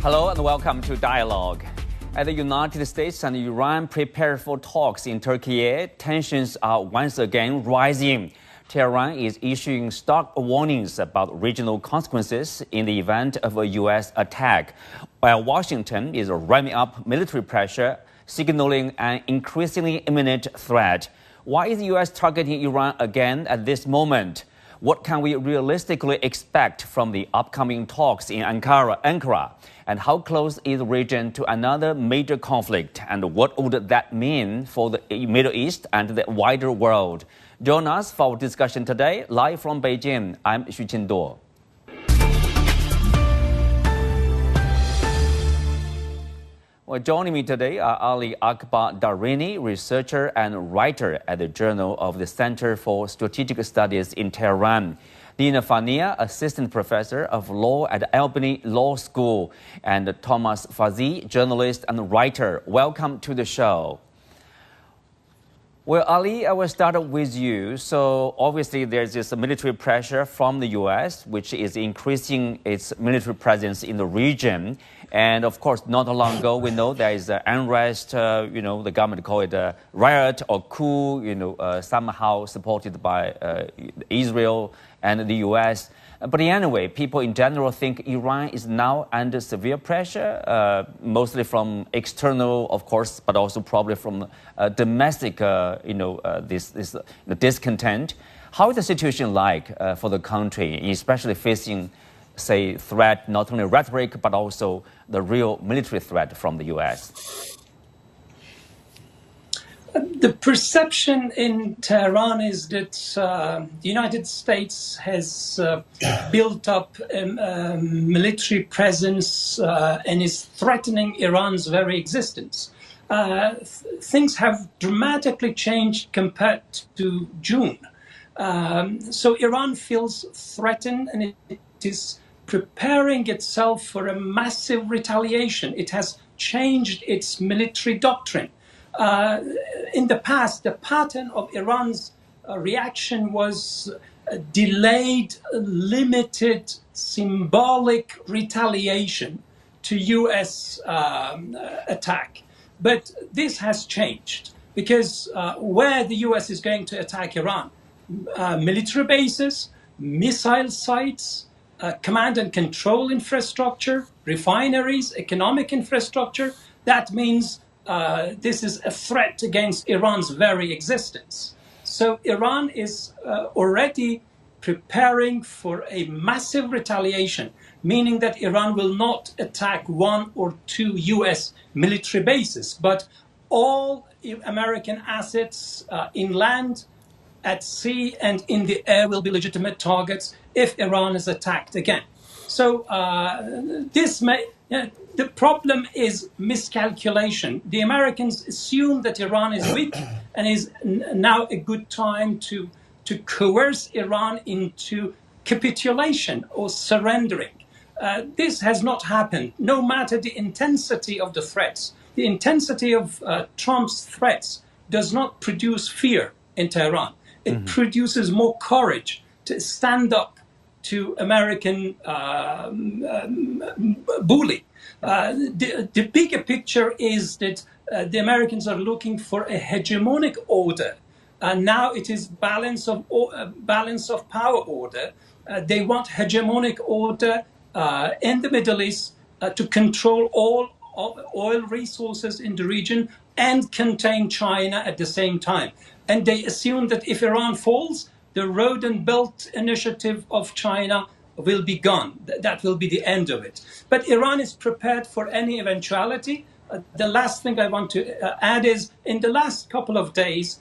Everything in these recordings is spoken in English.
Hello and welcome to Dialogue. As the United States and Iran prepare for talks in Türkiye, tensions are once again rising. Tehran is issuing stark warnings about regional consequences in the event of a U.S. attack, while Washington is ramping up military pressure, signaling an increasingly imminent threat. Why is the U.S. targeting Iran again at this moment? What can we realistically expect from the upcoming talks in Ankara? And how close is the region to another major conflict? And what would that mean for the Middle East and the wider world? Join us for our discussion today, live from Beijing. I'm Xu Qinduo. Well, joining me today are Ali Akbar Dareini, researcher and writer at the Journal of the Center for Strategic Studies in Tehran; Dina Farnia, assistant professor of law at Albany Law School; and Thomas Fazi, journalist and writer. Welcome to the show. Well, Ali, I will start with you. So obviously there's this military pressure from the U.S., which is increasing its military presence in the region. And of course, not long ago, we know there is unrest, the government call it a riot or coup, somehow supported by Israel and the U.S. But anyway, people in general think Iran is now under severe pressure, mostly from external, of course, but also probably from domestic, this discontent. How is the situation like for the country, especially facing, say, threat, not only rhetoric, but also the real military threat from the U.S.? The perception in Tehran is that the United States has built up a military presence and is threatening Iran's very existence. Things have dramatically changed compared to June. So Iran feels threatened and it is preparing itself for a massive retaliation. It has changed its military doctrine. In the past, the pattern of Iran's reaction was delayed, limited, symbolic retaliation to U.S. attack. But this has changed because where the U.S. is going to attack Iran, military bases, missile sites, command and control infrastructure, refineries, economic infrastructure, that means this is a threat against Iran's very existence. So Iran is already preparing for a massive retaliation, meaning that Iran will not attack one or two U.S. military bases, but all American assets inland, at sea, and in the air will be legitimate targets if Iran is attacked again. So the problem is miscalculation. The Americans assume that Iran is weak and is now a good time to coerce Iran into capitulation or surrendering. This has not happened, no matter the intensity of the threats. The intensity of Trump's threats does not produce fear in Tehran. It produces more courage to stand up to American bully. The bigger picture is that the Americans are looking for a hegemonic order. Now it is balance of power order. They want hegemonic order in the Middle East to control all oil resources in the region and contain China at the same time. And they assume that if Iran falls, the Road and Belt Initiative of China will be gone. That will be the end of it. But Iran is prepared for any eventuality. The last thing I want to add is, in the last couple of days,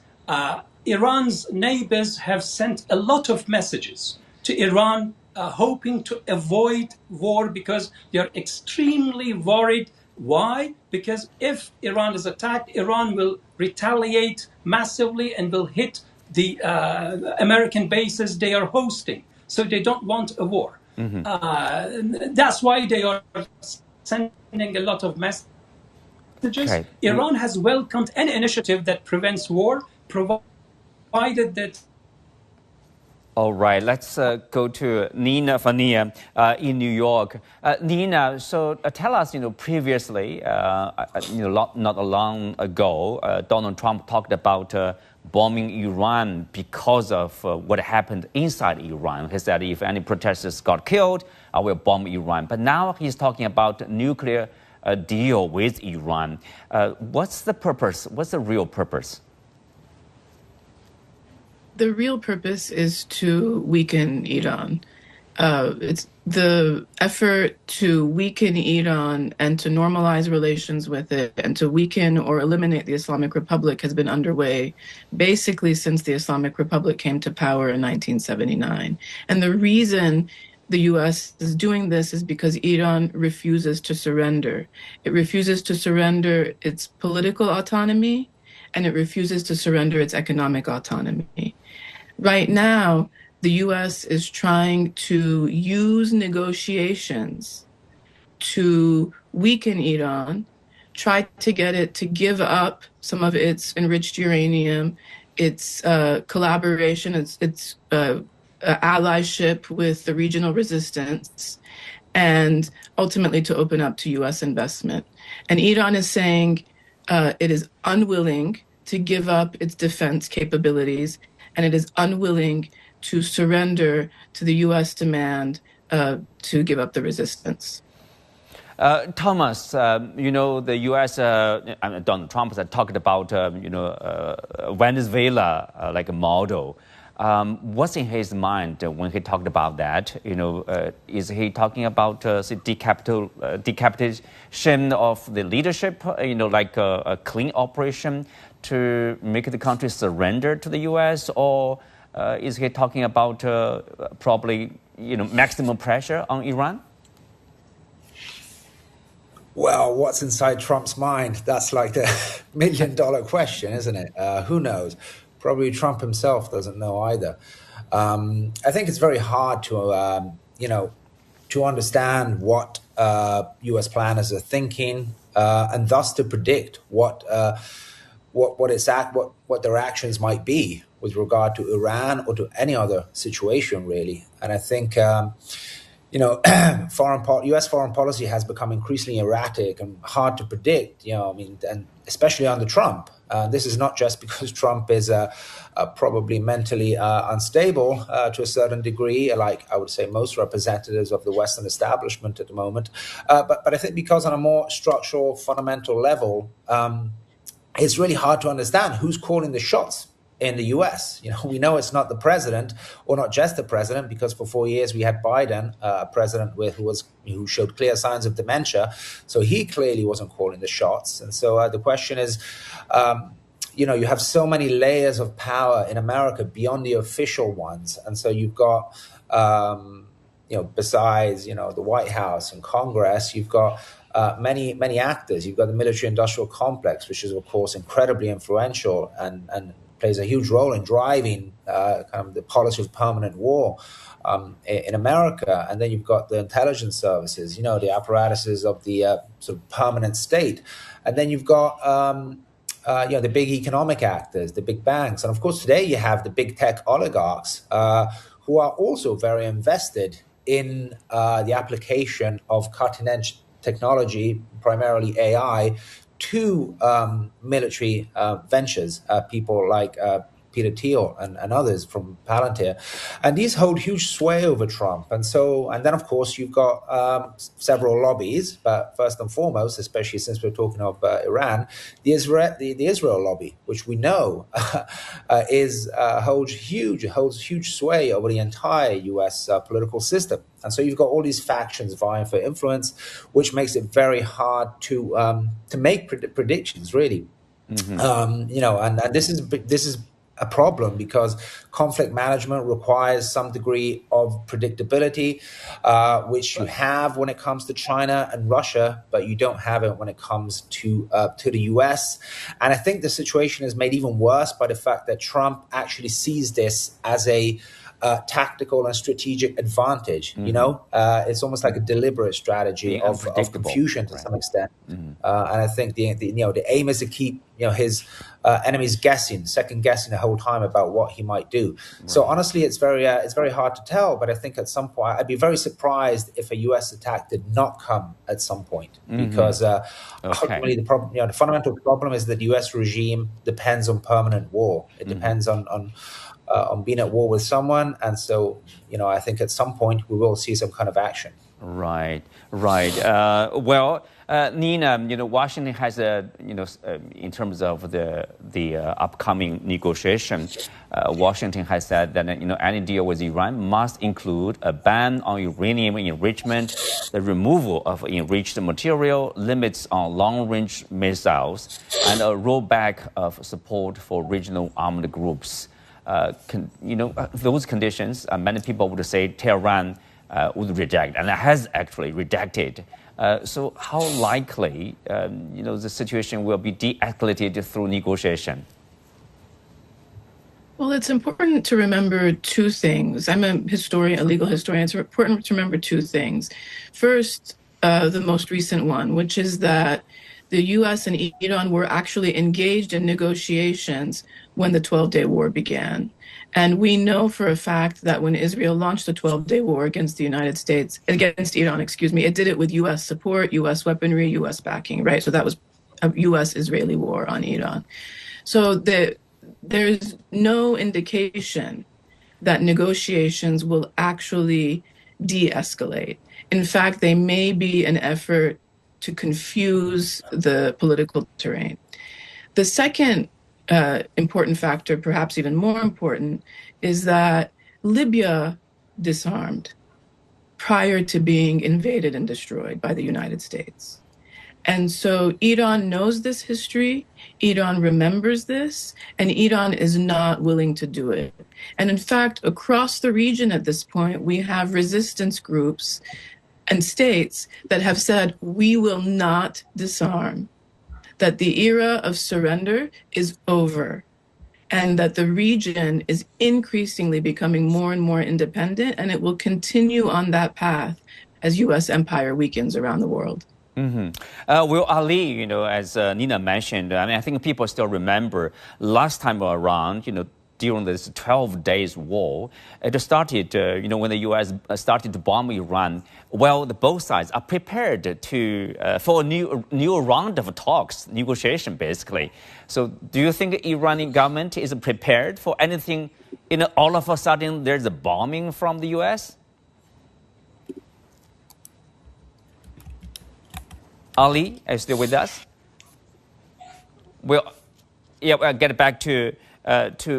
Iran's neighbors have sent a lot of messages to Iran, hoping to avoid war because they are extremely worried. Why? Because if Iran is attacked, Iran will retaliate massively and will hit the American bases they are hosting. So they don't want a war. That's why they are sending a lot of messages. Okay. Iran has welcomed any initiative that prevents war, provided that All right, let's go to Nina Farnia in New York. Nina, so tell us, previously, not long ago, Donald Trump talked about bombing Iran because of what happened inside Iran. He said if any protesters got killed, I will bomb Iran. But now he's talking about nuclear deal with Iran. What's the purpose? What's the real purpose? The real purpose is to weaken Iran. It's the effort to weaken Iran and to normalize relations with it and to weaken or eliminate the Islamic Republic has been underway basically since the Islamic Republic came to power in 1979. And the reason the U.S. is doing this is because Iran refuses to surrender. It refuses to surrender its political autonomy, and it refuses to surrender its economic autonomy. Right now, the U.S. is trying to use negotiations to weaken Iran, try to get it to give up some of its enriched uranium, its collaboration, its allyship with the regional resistance, and ultimately to open up to U.S. investment. And Iran is saying it is unwilling to give up its defense capabilities, and it is unwilling to surrender to the U.S. demand to give up the resistance. Thomas, the U.S. Donald Trump has talked about Venezuela like a model. What's in his mind when he talked about that? Is he talking about decapitation of the leadership? Like a clean operation to make the country surrender to the U.S., or is he talking about probably maximum pressure on Iran? Well, what's inside Trump's mind? That's like the $1 million question, isn't it? Who knows? Probably Trump himself doesn't know either. I think it's very hard to to understand what U.S. planners are thinking, and thus to predict what their actions might be with regard to Iran or to any other situation, really. And I think U.S. foreign policy has become increasingly erratic and hard to predict. And especially under Trump. This is not just because Trump is probably mentally unstable to a certain degree, like I would say most representatives of the Western establishment at the moment, but I think because on a more structural, fundamental level, it's really hard to understand who's calling the shots in the U.S. We know it's not the president, or not just the president, because for 4 years we had Biden, a president who showed clear signs of dementia, so he clearly wasn't calling the shots. And so the question is, you have so many layers of power in America beyond the official ones, and so you've got, besides the White House and Congress, you've got many actors. You've got the military-industrial complex, which is of course incredibly influential and plays a huge role in driving kind of the policy of permanent war in America. And then you've got the intelligence services, the apparatuses of the sort of permanent state. And then you've got the big economic actors, the big banks. And of course, today you have the big tech oligarchs who are also very invested in the application of cutting-edge technology, primarily AI, to military ventures, people like Peter Thiel and others from Palantir. And these hold huge sway over Trump. And then, of course, you've got several lobbies, but first and foremost, especially since we're talking of Iran, the Israel lobby, which we know holds huge sway over the entire U.S. Political system. And so you've got all these factions vying for influence, which makes it very hard to make predictions, really. Mm-hmm. And this is a problem because conflict management requires some degree of predictability, which you have when it comes to China and Russia, but you don't have it when it comes to the US. And I think the situation is made even worse by the fact that Trump actually sees this as a tactical and strategic advantage. You know, it's almost like a deliberate strategy of confusion to some extent. And I think the aim is to keep his enemies guessing, second guessing the whole time about what he might do. So honestly, it's very hard to tell. But I think at some point, I'd be very surprised if a U.S. attack did not come at some point, because ultimately the problem, the fundamental problem is that the U.S. regime depends on permanent war. It depends on being at war with someone, and so I think at some point we will see some kind of action. Right. Well, Nina, Washington has in terms of the upcoming negotiation, Washington has said that any deal with Iran must include a ban on uranium enrichment, the removal of enriched material, limits on long-range missiles, and a rollback of support for regional armed groups. Those conditions, many people would say Tehran would reject, and has actually rejected. So how likely, the situation will be de-escalated through negotiation? Well, it's important to remember two things. I'm a legal historian. It's important to remember two things. First, the most recent one, which is that the U.S. and Iran were actually engaged in negotiations when the 12-day war began. And we know for a fact that when Israel launched the 12-day war against Iran, it did it with U.S. support, U.S. weaponry, U.S. backing, right? So that was a U.S.-Israeli war on Iran. So there's no indication that negotiations will actually de-escalate. In fact, they may be an effort to confuse the political terrain. The second important factor, perhaps even more important, is that Libya disarmed prior to being invaded and destroyed by the United States. And so Iran knows this history, Iran remembers this, and Iran is not willing to do it. And in fact, across the region at this point, we have resistance groups and states that have said, we will not disarm, that the era of surrender is over, and that the region is increasingly becoming more and more independent, and it will continue on that path as U.S. empire weakens around the world. Well, Ali, as Nina mentioned, I think people still remember last time around, during this 12 days war, it started, when the U.S. started to bomb Iran. Well, both sides are prepared for a new round of talks, negotiation, basically. So do you think the Iranian government is prepared for anything? All of a sudden, there's a bombing from the U.S.? Ali, are you still with us? Well, yeah, I'll get back to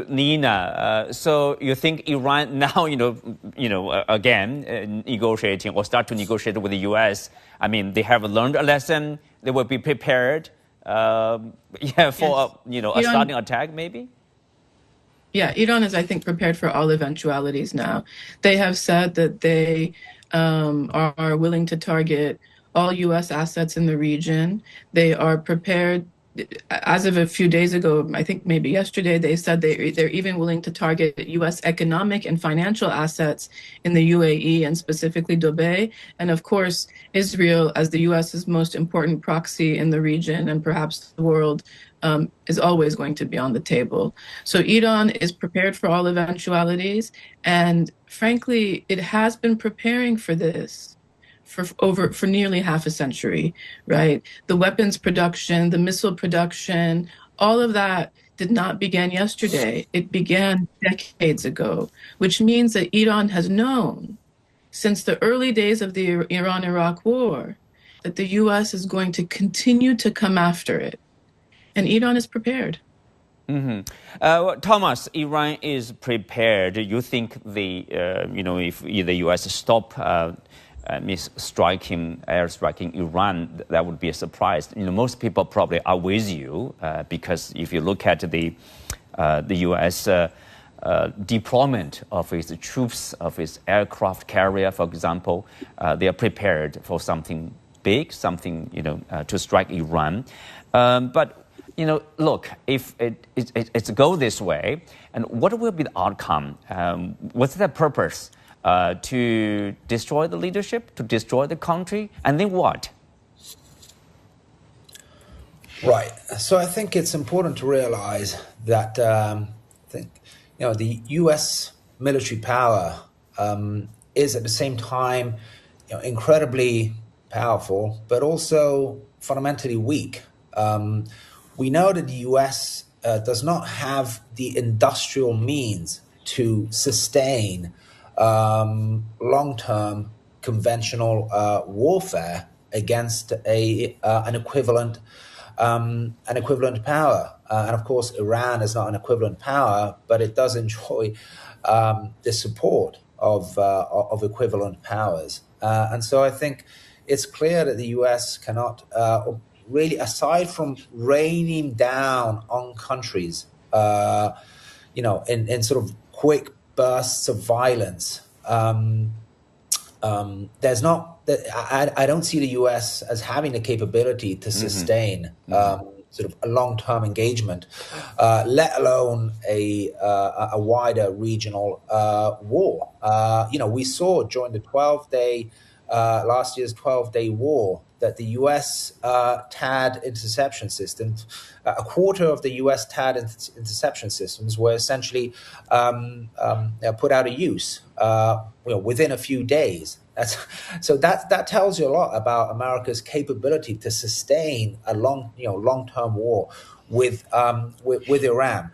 Nina. So you think Iran now, again, negotiating or start to negotiate with the U.S. I mean, they have learned a lesson. They will be prepared, for a starting attack, maybe. Yeah, Iran is, I think, prepared for all eventualities now. They have said that they are willing to target all U.S. assets in the region. They are prepared. As of a few days ago, I think maybe yesterday, they said they're even willing to target U.S. economic and financial assets in the UAE and specifically Dubai. And of course, Israel, as the U.S.'s most important proxy in the region and perhaps the world, is always going to be on the table. So Iran is prepared for all eventualities. And frankly, it has been preparing for this for nearly half a century, right? The weapons production, the missile production, all of that did not begin yesterday. It began decades ago, which means that Iran has known since the early days of the Iran-Iraq war that the U.S. is going to continue to come after it. And Iran is prepared. Thomas, Iran is prepared. You think if the U.S. stop airstriking Iran, that would be a surprise. Most people probably are with you because if you look at the U.S. Deployment of its troops, of its aircraft carrier, for example, they are prepared for something big, something to strike Iran. But look, if it's go this way, and what will be the outcome? What's the purpose? To destroy the leadership, to destroy the country, and then what? Right. So I think it's important to realize that the U.S. military power is at the same time incredibly powerful, but also fundamentally weak. We know that the U.S. Does not have the industrial means to sustain long-term conventional warfare against an equivalent power. And of course, Iran is not an equivalent power, but it does enjoy the support of equivalent powers. And so I think it's clear that the U.S. cannot really, aside from raining down on countries, in sort of quick bursts of violence, there's not. I don't see the U.S. as having the capability to sustain sort of a long-term engagement, let alone a wider regional war. We saw during the last year's 12-day war that the U.S. THAAD interception systems, a quarter of the U.S. THAAD interception systems were essentially put out of use within a few days. That tells you a lot about America's capability to sustain a long-term war with Iran.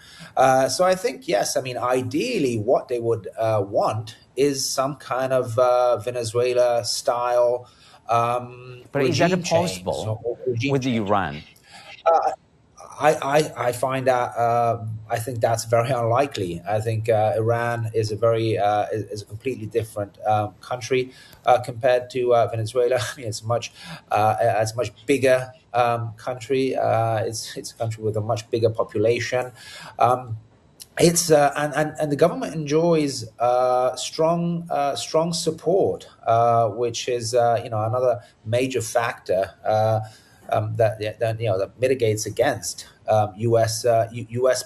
So I think, yes, ideally what they would want is some kind of Venezuela-style but is that possible with Iran? I find that I think that's very unlikely. I think Iran is is a completely different country compared to Venezuela. It's much bigger country. It's a country with a much bigger population. It's and the government enjoys strong support, which is another major factor that mitigates against U.S.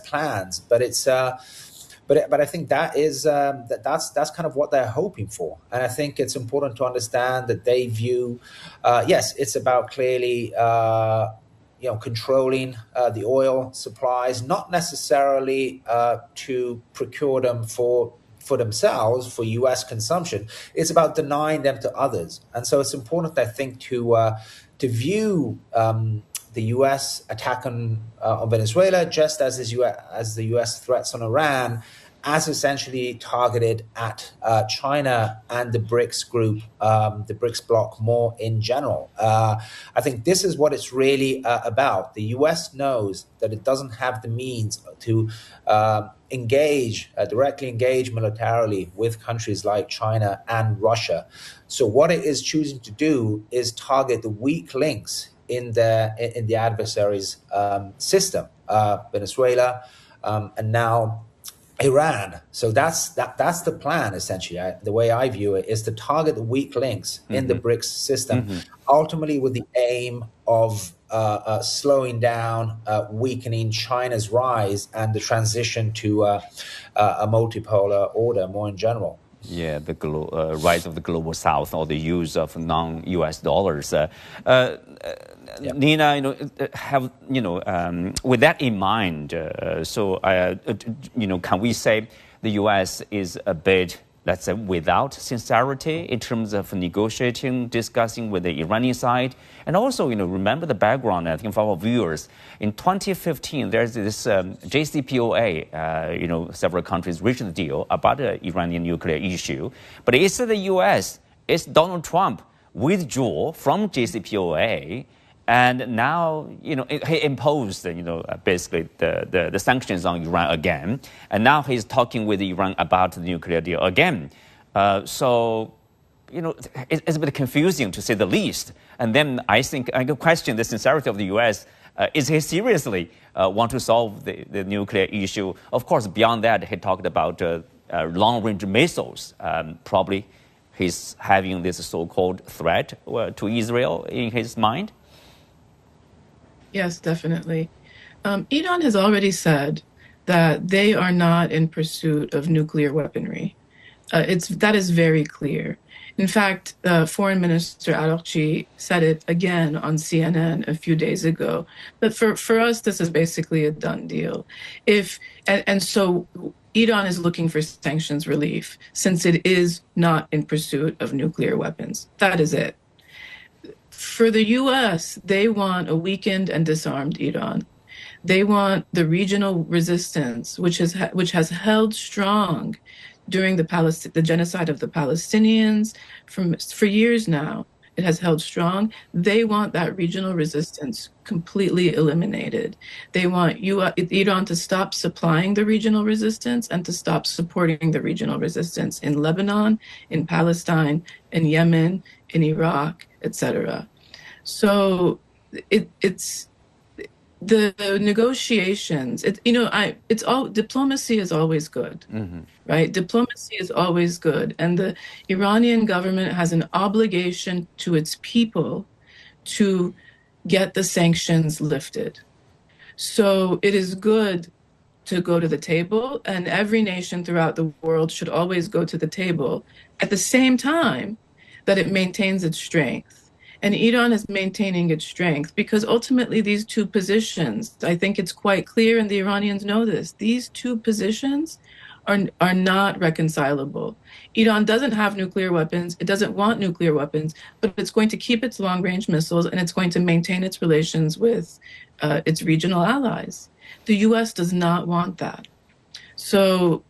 plans. But it's but I think that's kind of what they're hoping for, and I think it's important to understand that they view yes, it's about clearly controlling the oil supplies, not necessarily to procure them for themselves, for U.S. consumption. It's about denying them to others. And so it's important, I think, to view the U.S. attack on Venezuela just as the U.S. threats on Iran as essentially targeted at China and the BRICS group, the BRICS bloc more in general. I think this is what it's really about. The U.S. knows that it doesn't have the means to directly engage militarily with countries like China and Russia. So what it is choosing to do is target the weak links in the adversary's system, Venezuela, and now Iran. So that's the plan, essentially. The way I view it is to target the weak links in the BRICS system, ultimately with the aim of slowing down, weakening China's rise and the transition to a multipolar order more in general. Yeah, the rise of the global south or the use of non-U.S. dollars. Nina, with that in mind, can we say the U.S. is a bit, let's say, without sincerity in terms of negotiating, discussing with the Iranian side? And also, remember the background, I think, for our viewers. In 2015, there's this JCPOA, several countries reached a deal about the Iranian nuclear issue. But it's the U.S., it's Donald Trump withdrew from JCPOA. And now, he imposed, basically the sanctions on Iran again. And now he's talking with Iran about the nuclear deal again. So, it's a bit confusing to say the least. And then I think I could question the sincerity of the U.S. Is he seriously want to solve the nuclear issue? Of course, beyond that, he talked about long-range missiles. Probably he's having this so-called threat to Israel in his mind. Yes, definitely. Iran has already said that they are not in pursuit of nuclear weaponry. That is very clear. In fact, Foreign Minister Araghchi said it again on CNN a few days ago. But for us, this is basically a done deal. So Iran is looking for sanctions relief since it is not in pursuit of nuclear weapons. That is it. For the U.S., they want a weakened and disarmed Iran. They want the regional resistance, which has held strong during the genocide of the Palestinians for years now. It has held strong. They want that regional resistance completely eliminated. They want Iran to stop supplying the regional resistance and to stop supporting the regional resistance in Lebanon, in Palestine, in Yemen, in Iraq, etc. So it's the negotiations. Diplomacy is always good, right? Diplomacy is always good, and the Iranian government has an obligation to its people to get the sanctions lifted. So it is good to go to the table, and every nation throughout the world should always go to the table at the same time that it maintains its strength. And Iran is maintaining its strength because ultimately these two positions, I think it's quite clear, and the Iranians know this, these two positions are not reconcilable. Iran doesn't have nuclear weapons. It doesn't want nuclear weapons, but it's going to keep its long-range missiles, and it's going to maintain its relations with its regional allies. The U.S. does not want that. So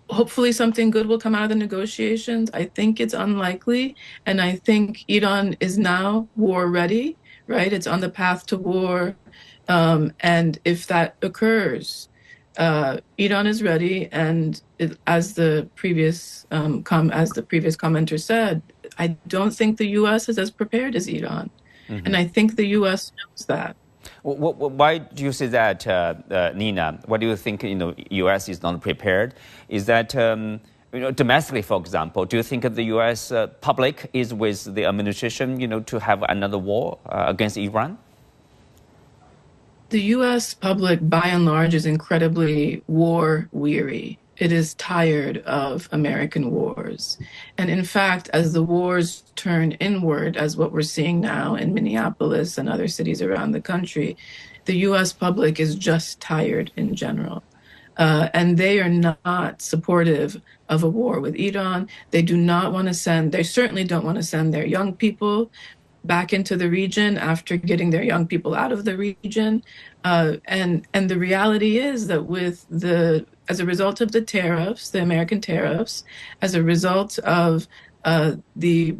hopefully something good will come out of the negotiations. I think it's unlikely, and I think Iran is now war ready, right? It's on the path to war, and if that occurs, Iran is ready. And as the previous commenter said, I don't think the U.S. is as prepared as Iran, and I think the U.S. knows that. Why do you say that, Nina? Why do you think U.S. is not prepared? Is that domestically, for example, do you think the U.S. Public is with the administration, to have another war against Iran? The U.S. public, by and large, is incredibly war weary. It is tired of American wars. And in fact, as the wars turn inward, as what we're seeing now in Minneapolis and other cities around the country, the U.S. public is just tired in general. And they are not supportive of a war with Iran. They certainly don't want to send their young people back into the region after getting their young people out of the region. And the reality is that as a result of the tariffs, the American tariffs, as a result of the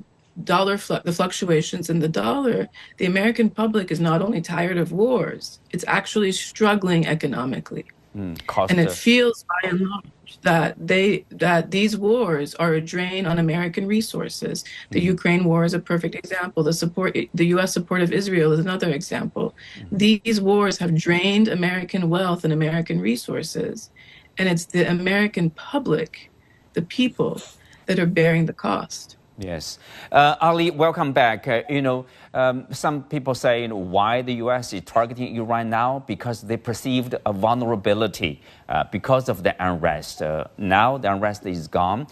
fluctuations in the dollar, the American public is not only tired of wars, it's actually struggling economically. And it feels by and large that these wars are a drain on American resources. The Ukraine war is a perfect example. The U.S. support of Israel is another example. These wars have drained American wealth and American resources, and it's the American public, the people, that are bearing the cost. Yes. Ali, welcome back. Some people say why the U.S. is targeting Iran now, because they perceived a vulnerability because of the unrest. Now the unrest is gone.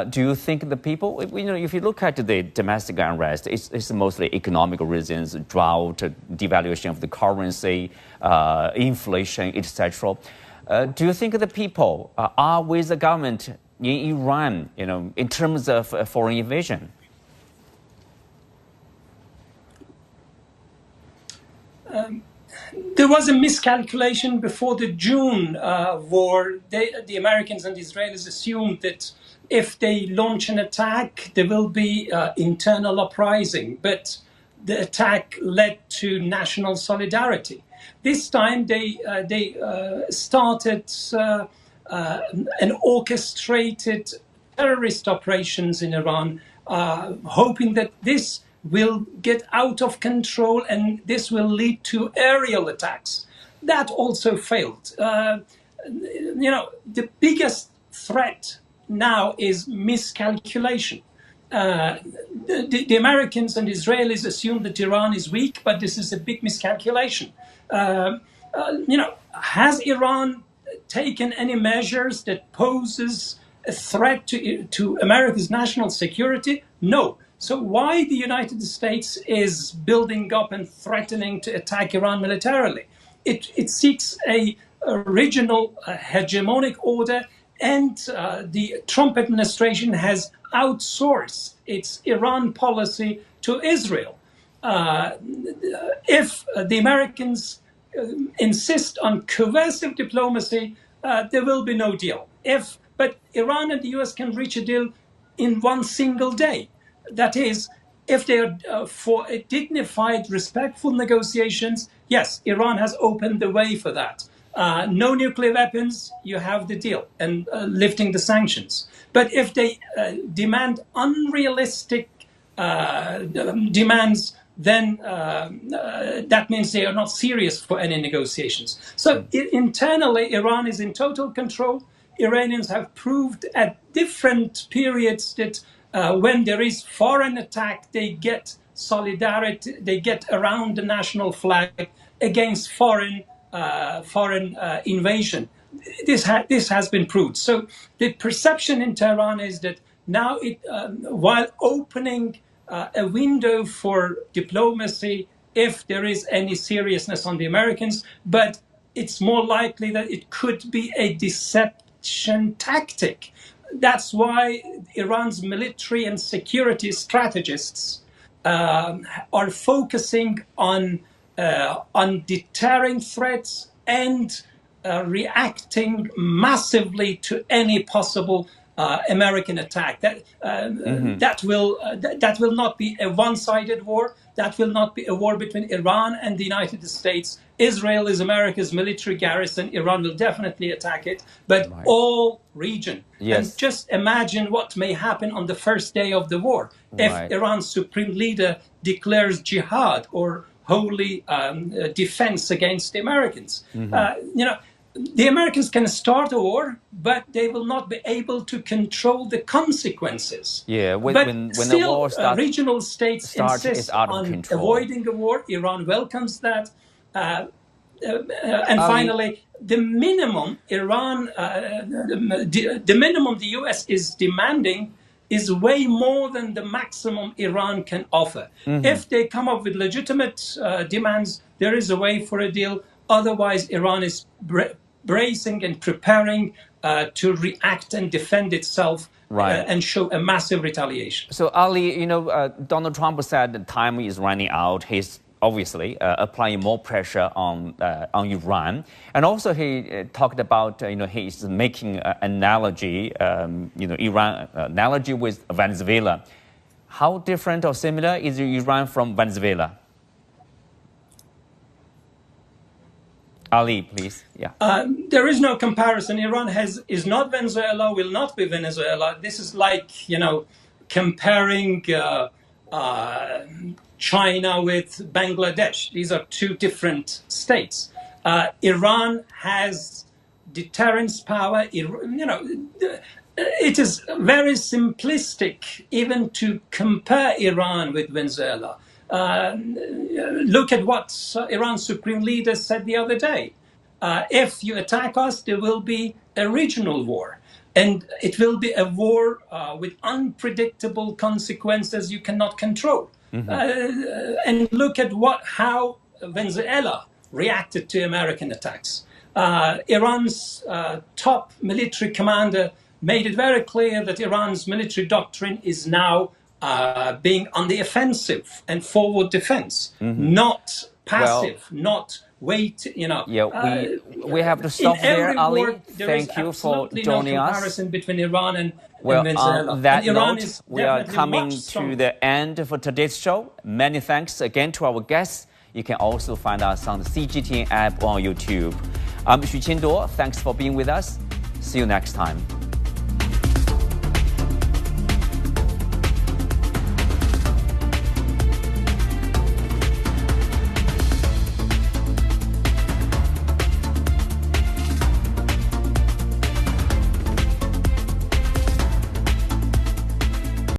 Do you think the people, if you look at the domestic unrest, it's mostly economic reasons, drought, devaluation of the currency, inflation, etc. Do you think the people are with the government in Iran, in terms of foreign invasion? There was a miscalculation before the June war. The Americans and the Israelis assumed that if they launch an attack, there will be internal uprising. But the attack led to national solidarity. This time they started an orchestrated terrorist operations in Iran, hoping that this will get out of control and this will lead to aerial attacks. That also failed. The biggest threat now is miscalculation. the Americans and Israelis assume that Iran is weak, but this is a big miscalculation. Has Iran taken any measures that poses a threat to America's national security? No. So why the United States is building up and threatening to attack Iran militarily? It seeks a regional hegemonic order, and the Trump administration has outsourced its Iran policy to Israel. If the Americans insist on coercive diplomacy, there will be no deal. But Iran and the US can reach a deal in one single day. That is, if they are for a dignified, respectful negotiations, yes, Iran has opened the way for that. No nuclear weapons, you have the deal, and lifting the sanctions. But if they demand unrealistic demands, then that means they are not serious for any negotiations. So internally, Iran is in total control. Iranians have proved at different periods that when there is foreign attack, they get solidarity, they get around the national flag against foreign invasion. This has been proved. So the perception in Tehran is that now, while opening a window for diplomacy, if there is any seriousness on the Americans, but it's more likely that it could be a deception tactic. That's why Iran's military and security strategists are focusing on deterring threats and reacting massively to any possible American attack. That will not be a one-sided war. That will not be a war between Iran and the United States. Israel is America's military garrison. Iran will definitely attack it, but all region. Yes. And just imagine what may happen on the first day of the war if Iran's supreme leader declares jihad or holy defense against the Americans. The Americans can start a war, but they will not be able to control the consequences. Yeah, when still, the war starts, regional states insist on avoiding a war. Iran welcomes that. And finally, the minimum the minimum the US is demanding is way more than the maximum Iran can offer. If they come up with legitimate demands, there is a way for a deal. Otherwise, Iran is bracing and preparing to react and defend itself and show a massive retaliation. So, Ali, Donald Trump said the time is running out. He's obviously applying more pressure on Iran, and also he talked about he's making an analogy, Iran analogy with Venezuela. How different or similar is Iran from Venezuela? Ali, please. Yeah. There is no comparison. Iran is not Venezuela, will not be Venezuela. This is like, comparing China with Bangladesh. These are two different states. Iran has deterrence power. It is very simplistic even to compare Iran with Venezuela. Look at what Iran's supreme leader said the other day. If you attack us, there will be a regional war. And it will be a war with unpredictable consequences you cannot control. And look at how Venezuela reacted to American attacks. Iran's top military commander made it very clear that Iran's military doctrine is now being on the offensive and forward defense, not passive, not wait. We have to stop there, Ali. Thank you for joining no us. Comparison between Iran and Venezuela. On that note, we are coming to the end for today's show. Many thanks again to our guests. You can also find us on the CGTN app on YouTube. I'm Xu Qinduo. Thanks for being with us. See you next time.